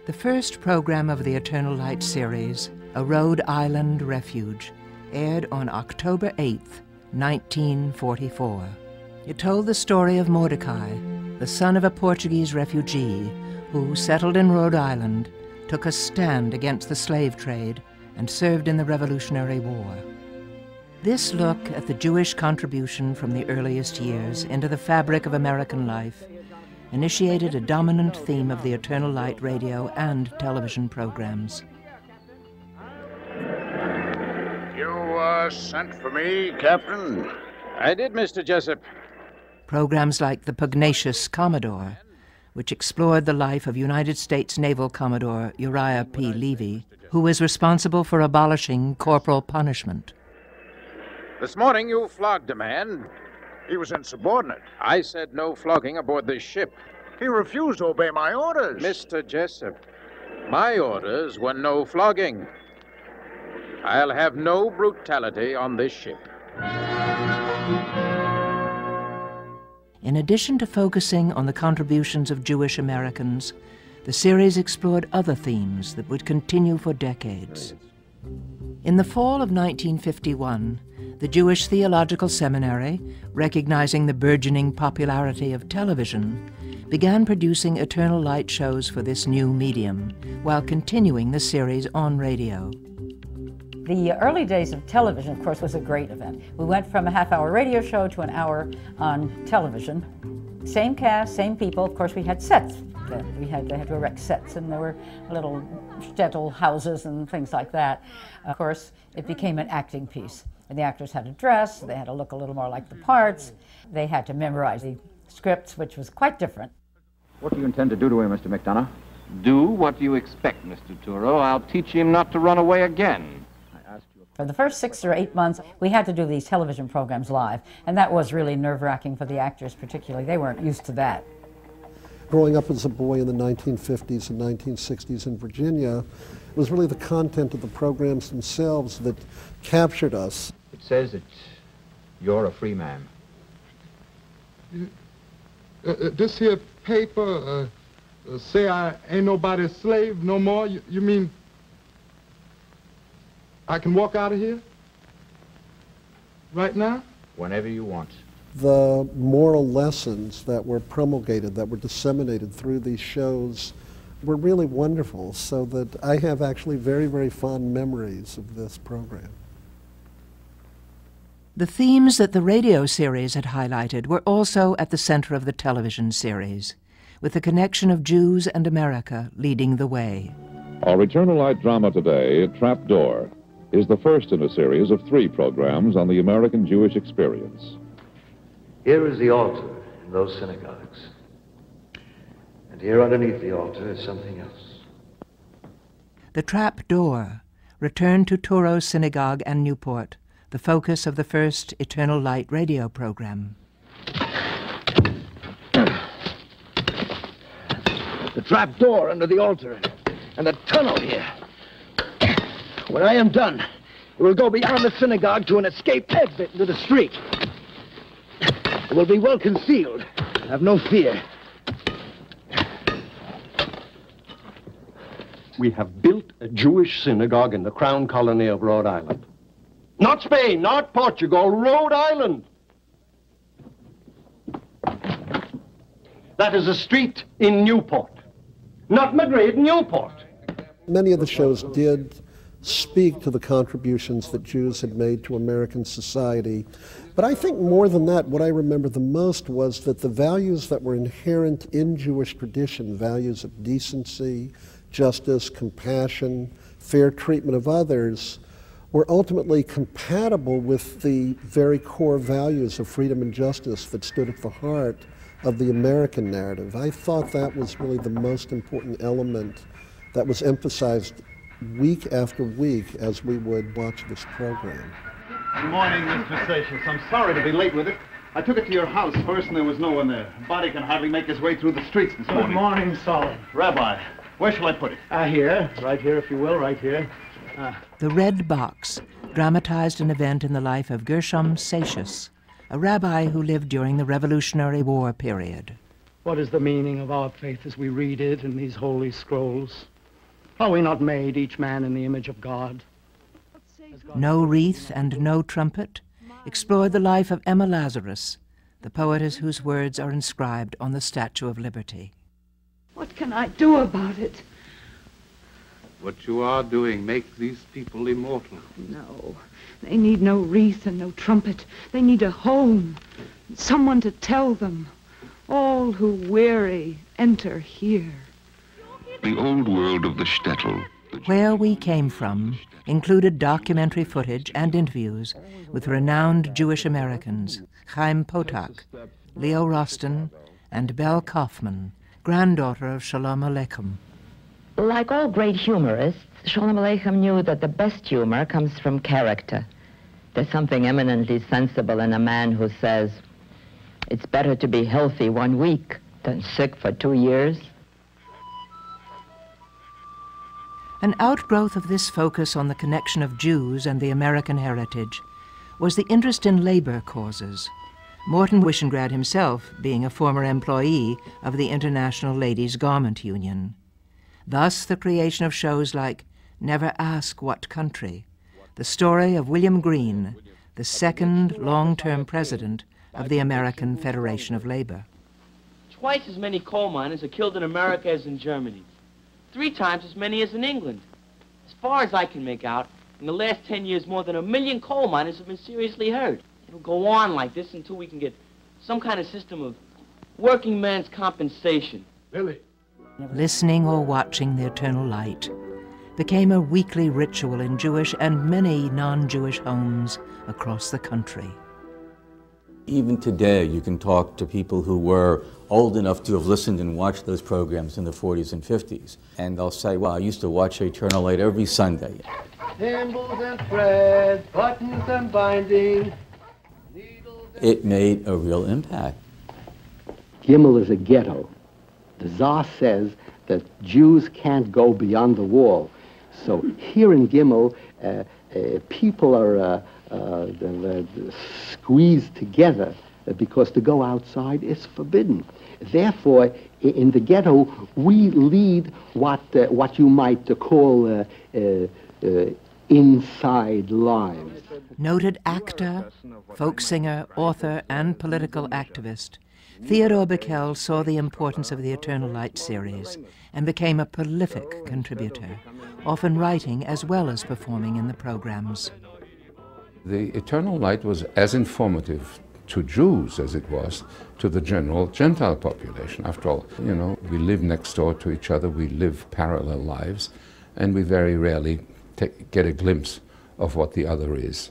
The first program of the Eternal Light series, A Rhode Island Refuge, aired on October 8th, 1944. It told the story of Mordecai, the son of a Portuguese refugee who, settled in Rhode Island, took a stand against the slave trade and served in the Revolutionary War. This look at the Jewish contribution from the earliest years into the fabric of American life initiated a dominant theme of the Eternal Light radio and television programs. You sent for me, Captain? I did, Mr. Jessup. Programs like The Pugnacious Commodore, which explored the life of United States Naval Commodore Uriah P. Levy, who was responsible for abolishing corporal punishment. This morning you flogged a man. He was insubordinate. I said no flogging aboard this ship. He refused to obey my orders. Mr. Jessup, my orders were no flogging. I'll have no brutality on this ship. In addition to focusing on the contributions of Jewish Americans, the series explored other themes that would continue for decades. In the fall of 1951, the Jewish Theological Seminary, recognizing the burgeoning popularity of television, began producing Eternal Light shows for this new medium, while continuing the series on radio. The early days of television, of course, was a great event. We went from a half-hour radio show to an hour on television. Same cast, same people. Of course, we had sets then. They had to erect sets, and there were little shtetl houses and things like that. Of course, it became an acting piece. And the actors had to dress, they had to look a little more like the parts. They had to memorize the scripts, which was quite different. What do you intend to do to him, Mr. McDonough? Do what you expect, Mr. Turo. I'll teach him not to run away again. For the first 6 or 8 months, we had to do these television programs live, and that was really nerve-wracking for the actors particularly. They weren't used to that. Growing up as a boy in the 1950s and 1960s in Virginia, it was really the content of the programs themselves that captured us. It says that you're a free man. This here paper say I ain't nobody's slave no more. You mean I can walk out of here right now? Whenever you want. The moral lessons that were promulgated, that were disseminated through these shows were really wonderful, so that I have actually very, very fond memories of this program. The themes that the radio series had highlighted were also at the center of the television series, with the connection of Jews and America leading the way. Our Eternal Light drama today, Trapdoor, is the first in a series of 3 programs on the American Jewish experience. Here is the altar in those synagogues. And here underneath the altar is something else. The Trapdoor returned to Turo's Synagogue and Newport, the focus of the first Eternal Light radio program. The trapdoor under the altar and the tunnel here. When I am done, it will go beyond the synagogue to an escape exit into the street. It will be well concealed. Have no fear. We have built a Jewish synagogue in the Crown Colony of Rhode Island. Not Spain, not Portugal, Rhode Island. That is a street in Newport. Not Madrid, Newport. Many of the shows did speak to the contributions that Jews had made to American society. But I think more than that, what I remember the most was that the values that were inherent in Jewish tradition, values of decency, justice, compassion, fair treatment of others, were ultimately compatible with the very core values of freedom and justice that stood at the heart of the American narrative. I thought that was really the most important element that was emphasized week after week as we would watch this program. Good morning, Mr. Seixas. I'm sorry to be late with it. I took it to your house first and there was no one there. A body can hardly make his way through the streets this morning. Good morning, Solomon. Rabbi, where shall I put it? Here, right here, if you will, right here. The Red Box dramatized an event in the life of Gershom Seixas, a rabbi who lived during the Revolutionary War period. What is the meaning of our faith as we read it in these holy scrolls? Are we not made, each man in the image of God? No Wreath and No Trumpet explored the life of Emma Lazarus, the poetess whose words are inscribed on the Statue of Liberty. What can I do about it? What you are doing makes these people immortal. No, they need no wreath and no trumpet. They need a home, someone to tell them. All who weary enter here. The old world of the shtetl. Where We Came From included documentary footage and interviews with renowned Jewish Americans, Chaim Potok, Leo Rosten, and Belle Kaufman, granddaughter of Shalom Aleichem. Like all great humorists, Shalom Aleichem knew that the best humor comes from character. There's something eminently sensible in a man who says, "It's better to be healthy 1 week than sick for 2 years." An outgrowth of this focus on the connection of Jews and the American heritage was the interest in labor causes, Morton Wishengrad himself being a former employee of the International Ladies' Garment Union. Thus the creation of shows like Never Ask What Country, the story of William Green, the second long-term president of the American Federation of Labor. Twice as many coal miners are killed in America as in Germany. 3 times as many as in England. As far as I can make out, in the last 10 years, more than 1 million coal miners have been seriously hurt. It'll go on like this until we can get some kind of system of working man's compensation. Lily. Listening or watching the eternal light became a weekly ritual in Jewish and many non-Jewish homes across the country. Even today, you can talk to people who were old enough to have listened and watched those programs in the 40s and 50s. And they'll say, well, I used to watch Eternal Light every Sunday. Thimbles and thread, buttons and binding. It made a real impact. Gimel is a ghetto. The Tsar says that Jews can't go beyond the wall. So here in Gimel, people are squeezed together because to go outside is forbidden. Therefore, in the ghetto, we lead what you might call inside lives. Noted actor, folk singer, author, and political activist, Theodore Bickel saw the importance of the Eternal Light series and became a prolific contributor, often writing as well as performing in the programs. The Eternal Light was as informative to Jews as it was to the general Gentile population. After all, you know, we live next door to each other, we live parallel lives, and we very rarely get a glimpse of what the other is.